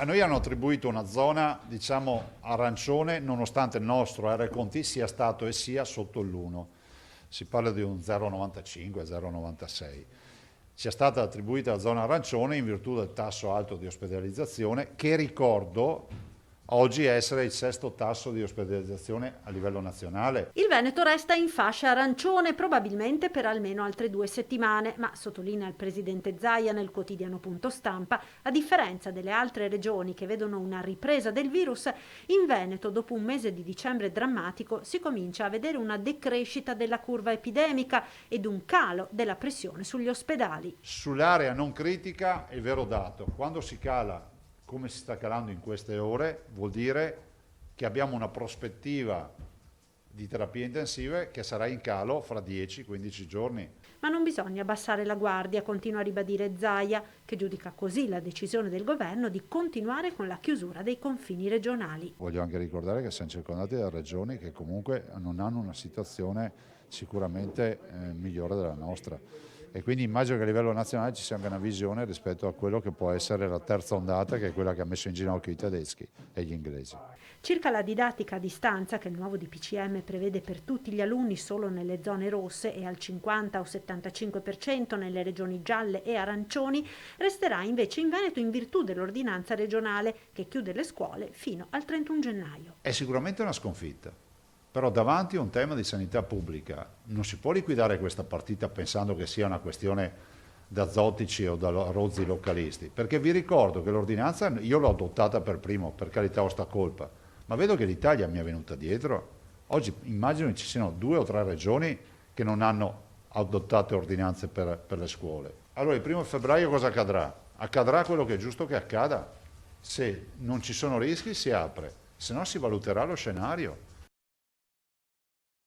A noi hanno attribuito una zona, diciamo, arancione, nonostante il nostro RConT sia stato e sia sotto l'1. Si parla di un 0,95, 0,96. Ci è stata attribuita la zona arancione in virtù del tasso alto di ospedalizzazione, che ricordo oggi essere il sesto tasso di ospedalizzazione a livello nazionale. Il Veneto resta in fascia arancione probabilmente per almeno altre 2 settimane, ma sottolinea il presidente Zaia nel quotidiano Punto Stampa, a differenza delle altre regioni che vedono una ripresa del virus, in Veneto dopo un mese di dicembre drammatico si comincia a vedere una decrescita della curva epidemica ed un calo della pressione sugli ospedali. Sull'area non critica è il vero dato, quando si cala come si sta calando in queste ore, vuol dire che abbiamo una prospettiva di terapie intensive che sarà in calo fra 10-15 giorni. Ma non bisogna abbassare la guardia, continua a ribadire Zaia, che giudica così la decisione del governo di continuare con la chiusura dei confini regionali. Voglio anche ricordare che siamo circondati da regioni che comunque non hanno una situazione sicuramente migliore della nostra. E quindi immagino che a livello nazionale ci sia anche una visione rispetto a quello che può essere la terza ondata, che è quella che ha messo in ginocchio i tedeschi e gli inglesi. Circa la didattica a distanza, che il nuovo DPCM prevede per tutti gli alunni solo nelle zone rosse e al 50 o 75% nelle regioni gialle e arancioni, resterà invece in Veneto in virtù dell'ordinanza regionale che chiude le scuole fino al 31 gennaio. È sicuramente una sconfitta. Però davanti a un tema di sanità pubblica non si può liquidare questa partita pensando che sia una questione da zotici o da rozzi localisti, perché vi ricordo che l'ordinanza io l'ho adottata per primo, per carità o sta colpa, ma vedo che l'Italia mi è venuta dietro. Oggi immagino che ci siano 2 o 3 regioni che non hanno adottato ordinanze per le scuole. Allora il 1 febbraio cosa accadrà? Accadrà quello che è giusto che accada. Se non ci sono rischi si apre, se no si valuterà lo scenario.